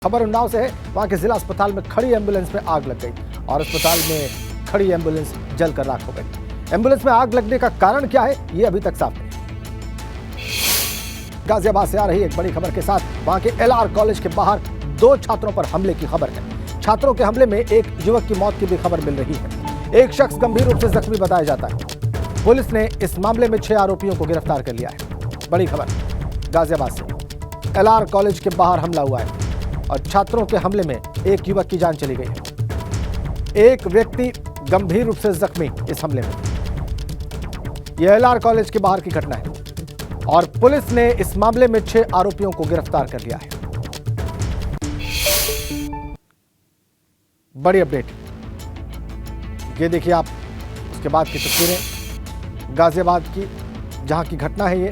खबर उन्नाव से है। वहां के जिला अस्पताल में खड़ी एम्बुलेंस में आग लग गई और अस्पताल में खड़ी एम्बुलेंस जलकर राख हो गई। एम्बुलेंस में आग लगने का कारण क्या है, ये अभी तक साफ नहीं। गाजियाबाद से आ रही एक बड़ी खबर के साथ वहां के एलआर कॉलेज के बाहर 2 छात्रों पर हमले की खबर है। छात्रों के हमले में एक युवक की मौत की भी खबर मिल रही है। एक शख्स गंभीर रूप से जख्मी बताया जाता है। पुलिस ने इस मामले में 6 आरोपियों को गिरफ्तार कर लिया है। बड़ी खबर गाजियाबाद से, एलआर कॉलेज के बाहर हमला हुआ है और छात्रों के हमले में एक युवक की जान चली गई है। एक व्यक्ति गंभीर रूप से जख्मी इस हमले में। यह एलआर कॉलेज के बाहर की घटना है और पुलिस ने इस मामले में 6 आरोपियों को गिरफ्तार कर लिया है। बड़ी अपडेट ये देखिए आप, उसके बाद की तस्वीरें गाजियाबाद की, जहां की घटना है। ये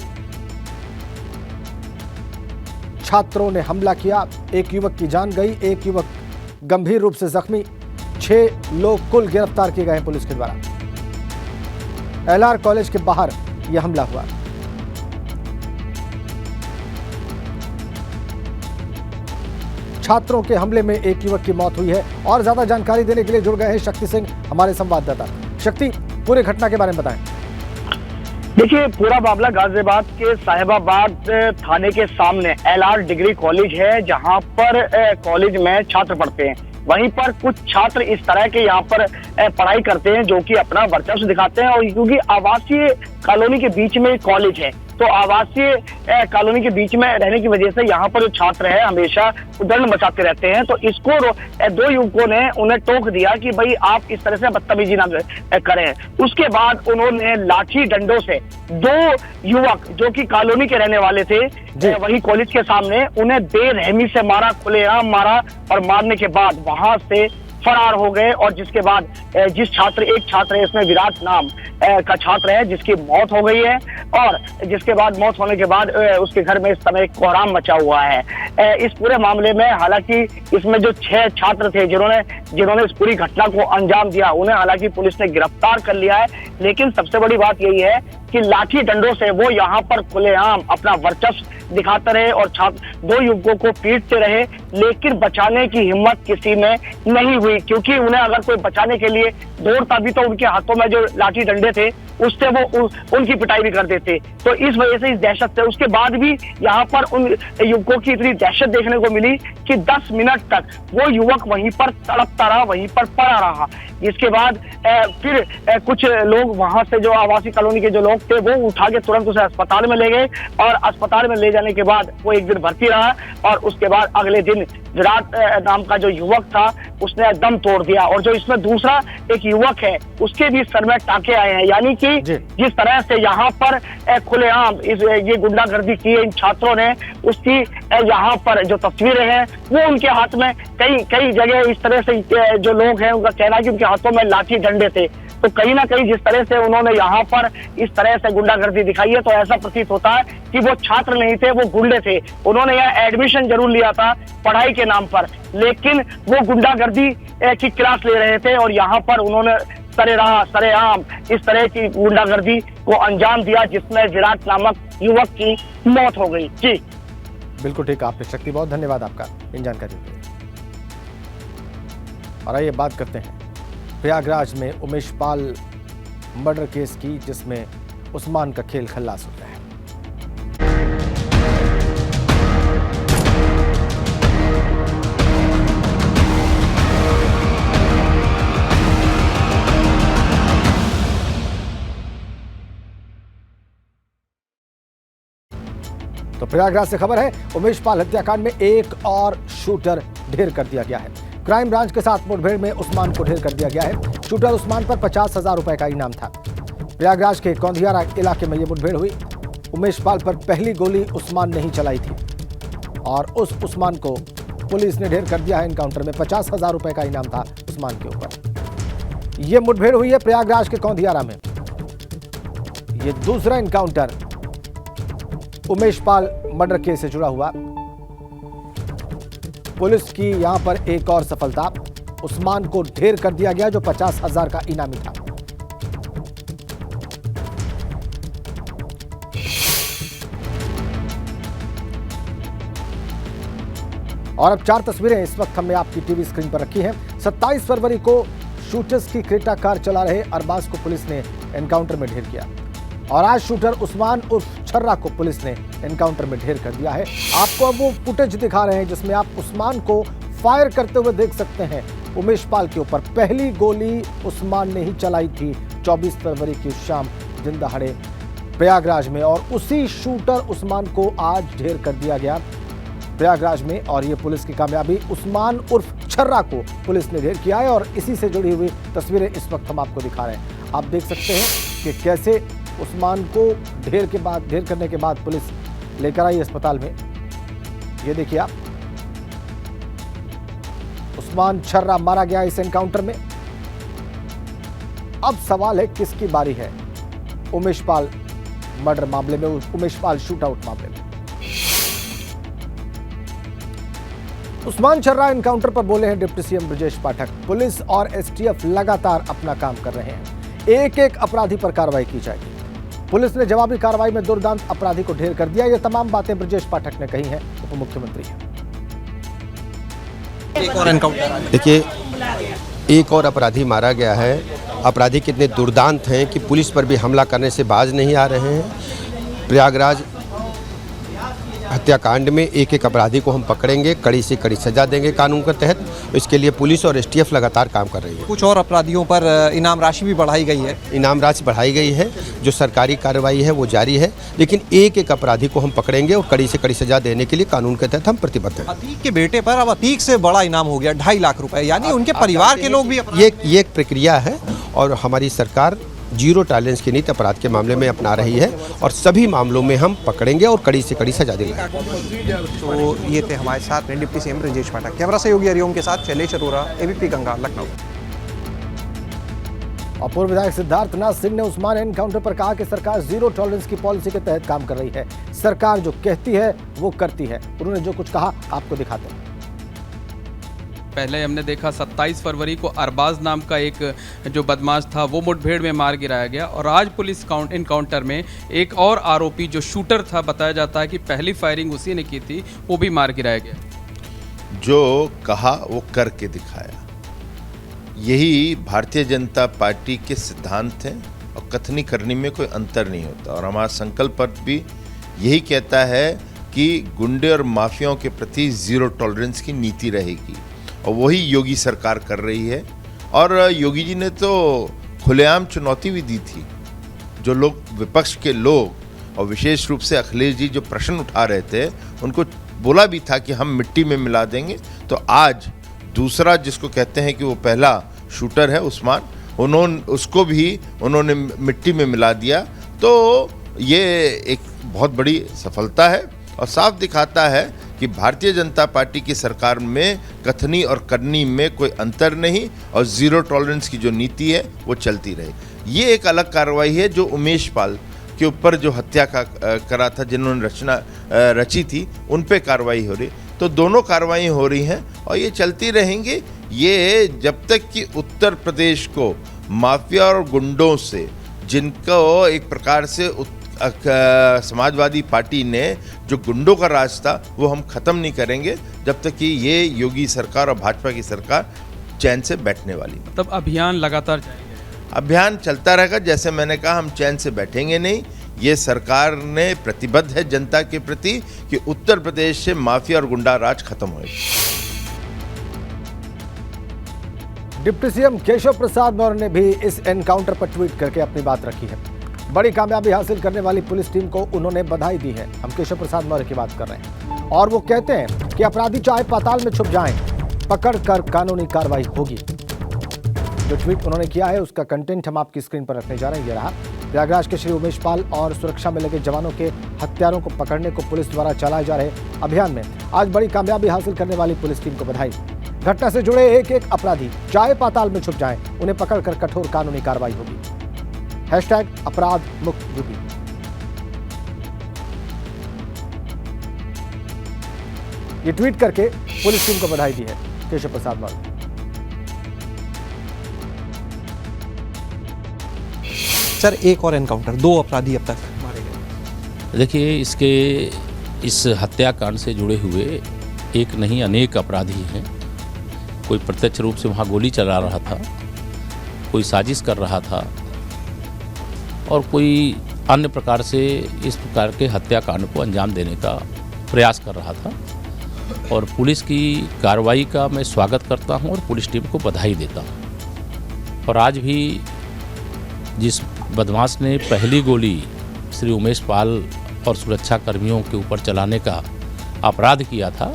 छात्रों ने हमला किया, एक युवक की जान गई, एक युवक गंभीर रूप से जख्मी। 6 लोग कुल गिरफ्तार किए गए हैं पुलिस के द्वारा। एलआर कॉलेज के बाहर यह हमला हुआ। छात्रों के हमले में एक युवक की मौत हुई है और ज्यादा जानकारी देने के लिए जुड़ गए हैं शक्ति सिंह, हमारे संवाददाता। शक्ति, पूरी घटना के बारे में बताएं। देखिए, पूरा मामला गाजियाबाद के साहिबाबाद थाने के सामने एलआर डिग्री कॉलेज है, जहां पर कॉलेज में छात्र पढ़ते हैं। वहीं पर कुछ छात्र इस तरह के यहाँ पर पढ़ाई करते हैं जो कि अपना वर्चस्व दिखाते हैं। और क्योंकि आवासीय कॉलोनी के बीच में कॉलेज है, तो आवासीय कॉलोनी के बीच में रहने की वजह से यहाँ पर जो छात्र है हमेशा उधर मचाते रहते हैं। तो इसको 2 युवकों ने उन्हें टोक दिया कि भाई आप इस तरह से बदतमीजी ना करें। उसके बाद उन्होंने लाठी डंडों से 2 युवक जो कि कॉलोनी के रहने वाले थे वही कॉलेज के सामने, उन्हें बेरहमी से मारा, खुलेआम मारा और मारने के बाद वहां से फरार हो गए। और जिसके बाद एक छात्र है, इसमें विराट नाम का छात्र है जिसकी मौत हो गई है। और जिसके बाद मौत होने के बाद उसके घर में इस समय कोहराम मचा हुआ है। इस पूरे मामले में हालांकि इसमें जो 6 छात्र थे जिन्होंने इस पूरी घटना को अंजाम दिया, उन्हें हालांकि पुलिस ने गिरफ्तार कर लिया है। लेकिन सबसे बड़ी बात यही है कि लाठी डंडों से वो यहाँ पर खुलेआम अपना वर्चस्व दिखाते रहे और 2 युवकों को पीटते रहे, लेकिन बचाने की हिम्मत किसी में नहीं हुई। क्योंकि उन्हें अगर कोई बचाने के लिए दौड़ता भी तो उनके हाथों में जो लाठी डंडे थे उससे वो उनकी पिटाई भी कर देते। तो इस वजह से, इस दहशत से, उसके बाद भी यहाँ पर उन युवकों की इतनी दहशत देखने को मिली कि 10 मिनट तक वो युवक वहीं पर तड़पता रहा, वहीं पर पड़ा रहा। इसके बाद फिर कुछ लोग वहां से, जो आवासीय कॉलोनी के जो लोग थे, वो उठा के तुरंत उसे अस्पताल में ले गए और अस्पताल में ले जाने के बाद वो एक दिन भर्ती रहा। और उसके बाद अगले दिन विराट नाम का जो युवक था उसने दम तोड़ दिया। और जो इसमें दूसरा एक युवक है उसके भी सर में टाके आए हैं। यानी कि जिस तरह से यहाँ पर खुलेआम ये गुंडागर्दी की है इन छात्रों ने, उसकी यहाँ पर जो तस्वीरें हैं वो उनके हाथ में कई जगह इस तरह से जो लोग हैं उनका कहना है कि उनके हाथों में लाठी डंडे थे। तो कहीं ना कहीं जिस तरह से उन्होंने यहाँ पर इस तरह से गुंडागर्दी दिखाई है, तो ऐसा प्रतीत होता है कि वो छात्र नहीं थे, वो गुंडे थे। उन्होंने यहाँ एडमिशन जरूर लिया था पढ़ाई के नाम पर, लेकिन वो गुंडागर्दी की क्लास ले रहे थे और यहाँ पर उन्होंने सरेआम इस तरह की गुंडागर्दी को अंजाम दिया, जिसमें विराट नामक युवक की मौत हो गई। जी बिल्कुल ठीक, आपने शक्ति, बहुत धन्यवाद आपका इन जानकारी के लिए। और आइए बात करते हैं प्रयागराज में उमेश पाल मर्डर केस की, जिसमें उस्मान का खेल खल्लास हो गया है। तो प्रयागराज से खबर है, उमेश पाल हत्याकांड में एक और शूटर ढेर कर दिया गया है। क्राइम ब्रांच के साथ मुठभेड़ में उस्मान को ढेर कर दिया गया है। शूटर उस्मान पर 50,000 रुपए का इनाम था। प्रयागराज के कौंधियारा इलाके में यह मुठभेड़ हुई। उमेश पाल पर पहली गोली उस्मान ने ही चलाई थी और उस उस्मान को पुलिस ने ढेर कर दिया है। एनकाउंटर में 50,000 रुपए का इनाम था उस्मान के ऊपर। यह मुठभेड़ हुई है प्रयागराज के कौंधियारा में। यह दूसरा encounter Umesh Pal murder case से जुड़ा हुआ। पुलिस की यहां पर एक और सफलता, उस्मान को ढेर कर दिया गया जो 50,000 का इनामी था। और अब 4 तस्वीरें इस वक्त हमने आपकी टीवी स्क्रीन पर रखी हैं। 27 फरवरी को शूटर्स की क्रेटा कार चला रहे अरबाज को पुलिस ने एनकाउंटर में ढेर किया और आज शूटर उस्मान उर्फ छर्रा को पुलिस ने एनकाउंटर में ढेर कर दिया है। आपको अब वो फुटेज दिखा रहे हैं जिसमें आप उस्मान को फायर करते हुए देख सकते हैं। उमेश पाल के ऊपर पहली गोली उस्मान ने ही चलाई थी 24 फरवरी की शाम दिन दहाड़े प्रयागराज में, और उसी शूटर उस्मान को आज ढेर कर दिया गया प्रयागराज में। और ये पुलिस की कामयाबी, उस्मान उर्फ छर्रा को पुलिस ने ढेर किया है और इसी से जुड़ी हुई तस्वीरें इस वक्त हम आपको दिखा रहे हैं। आप देख सकते हैं कि कैसे उस्मान को ढेर करने के बाद पुलिस लेकर आई अस्पताल में। ये देखिए आप, उस्मान छर्रा मारा गया इस एनकाउंटर में। अब सवाल है किसकी बारी है उमेश पाल मर्डर मामले में, उमेश पाल शूटआउट मामले में। उस्मान छर्रा एनकाउंटर पर बोले हैं deputy CM Brajesh Pathak. Police और एसटीएफ लगातार अपना काम कर रहे हैं, एक एक अपराधी पर कार्रवाई की जाएगी। पुलिस ने जवाबी कार्रवाई में दुर्दांत अपराधी को ढेर कर दिया। ये तमाम बातें ब्रजेश पाठक ने कही हैं, उप मुख्यमंत्री हैं। एक और एनकाउंटर, देखिए, एक और अपराधी मारा गया है। अपराधी कितने दुर्दांत हैं कि पुलिस पर भी हमला करने से बाज नहीं आ रहे हैं। प्रयागराज हत्याकांड में एक एक अपराधी को हम पकड़ेंगे, कड़ी से कड़ी सजा देंगे कानून के तहत। इसके लिए पुलिस और एसटीएफ लगातार काम कर रही है। कुछ और अपराधियों पर इनाम राशि भी बढ़ाई गई है। इनाम राशि बढ़ाई गई है, जो सरकारी कार्रवाई है वो जारी है, लेकिन एक एक अपराधी को हम पकड़ेंगे और कड़ी से कड़ी सजा देने के लिए कानून के तहत हम प्रतिबद्ध हैं। अतीक के बेटे पर अब अतीक से बड़ा इनाम हो गया 2.5 लाख रुपए, यानी उनके परिवार के लोग भी ये एक प्रक्रिया है और हमारी सरकार जीरो टॉलरेंस की नीति अपराध के मामले में अपना रही है और सभी मामलों में हम पकड़ेंगे और कड़ी से कड़ी सजा दिलाएंगे। तो ये थे हमारे साथ deputy CM Brajesh Pathak. Camera सहयोगी हरिओम के साथ शैलेश अरोरा, एबीपी गंगा, लखनऊ। और पूर्व विधायक सिद्धार्थनाथ सिंह ने उस्मान एनकाउंटर पर कहा कि सरकार जीरो टॉलरेंस की पॉलिसी के तहत काम कर रही है। सरकार जो कहती है वो करती है। उन्होंने जो कुछ कहा आपको दिखाते हैं। पहले हमने देखा 27 फरवरी को अरबाज नाम का एक जो बदमाश था वो मुठभेड़ में मार गिराया गया, और आज पुलिस एनकाउंटर में एक और आरोपी जो शूटर था, बताया जाता है कि पहली फायरिंग उसी ने की थी, वो भी मार गिराया गया। जो कहा वो करके दिखाया, यही भारतीय जनता पार्टी के सिद्धांत हैं और कथनी करनी में कोई अंतर नहीं होता। और हमारा संकल्प पत्र भी यही कहता है कि गुंडे और माफियाओं के प्रति जीरो टॉलरेंस की नीति रहेगी, और वही योगी सरकार कर रही है। और योगी जी ने तो खुलेआम चुनौती भी दी थी। जो लोग विपक्ष के लोग और विशेष रूप से अखिलेश जी जो प्रश्न उठा रहे थे, उनको बोला भी था कि हम मिट्टी में मिला देंगे। तो आज दूसरा जिसको कहते हैं कि वो पहला शूटर है उस्मान, उन्होंने मिट्टी में मिला दिया। तो ये एक बहुत बड़ी सफलता है और साफ दिखाता है कि भारतीय जनता पार्टी की सरकार में कथनी और करनी में कोई अंतर नहीं और जीरो टॉलरेंस की जो नीति है वो चलती रहे। ये एक अलग कार्रवाई है जो उमेश पाल के ऊपर जो हत्या का करा था, जिन्होंने रची थी, उन पे कार्रवाई हो रही। तो दोनों कार्रवाई हो रही हैं और ये चलती रहेंगी। ये जब तक कि उत्तर प्रदेश को माफिया और गुंडों से, जिनको एक प्रकार से समाजवादी पार्टी ने जो गुंडों का राज था, वो हम खत्म नहीं करेंगे जब तक कि ये योगी सरकार और भाजपा की सरकार चैन से बैठने वाली। मतलब अभियान लगातार जाएगा, अभियान चलता रहेगा। जैसे मैंने कहा, हम चैन से बैठेंगे नहीं। ये सरकार ने प्रतिबद्ध है जनता के प्रति कि उत्तर प्रदेश से माफिया और गुंडा राज खत्म होएगा। डिप्टी सीएम केशव प्रसाद मौर्य ने भी इस एनकाउंटर पर ट्वीट करके अपनी बात रखी है। बड़ी कामयाबी हासिल करने वाली पुलिस टीम को उन्होंने बधाई दी है। हम केशव प्रसाद मौर्य की बात कर रहे हैं और वो कहते हैं कि अपराधी चाहे पाताल में छुप जाएं, पकड़कर कानूनी कार्रवाई होगी। जो ट्वीट उन्होंने किया है उसका कंटेंट हम आपकी स्क्रीन पर रखने जा रहे हैं। ये रहा। प्रयागराज के श्री उमेश पाल और सुरक्षा में लगे जवानों के हत्यारों को पकड़ने को पुलिस द्वारा चलाए जा रहे अभियान में आज बड़ी कामयाबी हासिल करने वाली पुलिस टीम को बधाई। घटना से जुड़े एक एक अपराधी चाहे पाताल में छुप जाएं, उन्हें पकड़कर कठोर कानूनी कार्रवाई होगी। #अपराध मुक्त यूपी। ये ट्वीट करके पुलिस टीम को बधाई दी है केशव प्रसाद मौर्य। सर, एक और एनकाउंटर, 2 अपराधी अब तक मारे गए। देखिए, इस हत्याकांड से जुड़े हुए एक नहीं अनेक अपराधी हैं। कोई प्रत्यक्ष रूप से वहाँ गोली चला रहा था, कोई साजिश कर रहा था और कोई अन्य प्रकार से इस प्रकार के हत्याकांड को अंजाम देने का प्रयास कर रहा था। और पुलिस की कार्रवाई का मैं स्वागत करता हूं और पुलिस टीम को बधाई देता हूं। और आज भी जिस बदमाश ने पहली गोली श्री उमेश पाल और सुरक्षा कर्मियों के ऊपर चलाने का अपराध किया था,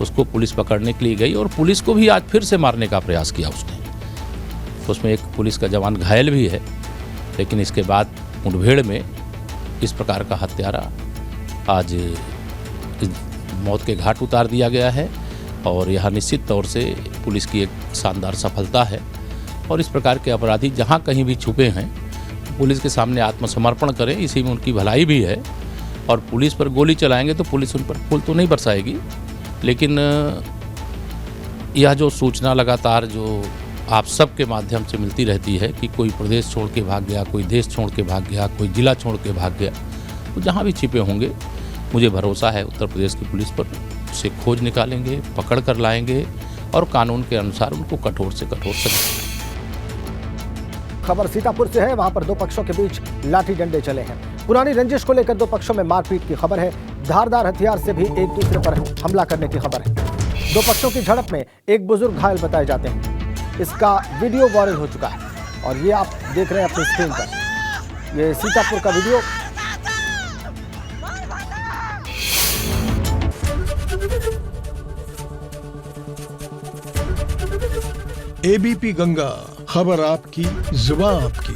उसको पुलिस पकड़ने के लिए गई और पुलिस को भी आज फिर से मारने का प्रयास किया उसने। उसमें एक पुलिस का जवान घायल भी है, लेकिन इसके बाद मुठभेड़ में इस प्रकार का हत्यारा आज मौत के घाट उतार दिया गया है। और यह निश्चित तौर से पुलिस की एक शानदार सफलता है। और इस प्रकार के अपराधी जहां कहीं भी छुपे हैं, पुलिस के सामने आत्मसमर्पण करें, इसी में उनकी भलाई भी है। और पुलिस पर गोली चलाएंगे तो पुलिस उन पर फूल तो नहीं बरसाएगी, लेकिन यह जो सूचना लगातार जो आप सबके माध्यम से मिलती रहती है कि कोई प्रदेश छोड़ के भाग गया, कोई देश छोड़ के भाग गया, कोई जिला छोड़ के भाग गया, तो जहाँ भी छिपे होंगे मुझे भरोसा है उत्तर प्रदेश की पुलिस पर उसे खोज निकालेंगे, पकड़ कर लाएंगे और कानून के अनुसार उनको कठोर से कठोर सजा। खबर सीतापुर से है, वहां पर दो पक्षों के बीच लाठी डंडे चले हैं। पुरानी रंजिश को लेकर दो पक्षों में मारपीट की खबर है। धारदार हथियार से भी एक दूसरे पर हमला करने की खबर है। दो पक्षों की झड़प में एक बुजुर्ग घायल बताए जाते हैं। इसका वीडियो वायरल हो चुका है और ये आप देख रहे हैं अपनी स्क्रीन पर। ये सीतापुर का वीडियो। एबीपी गंगा, खबर आपकी, जुबान आपकी।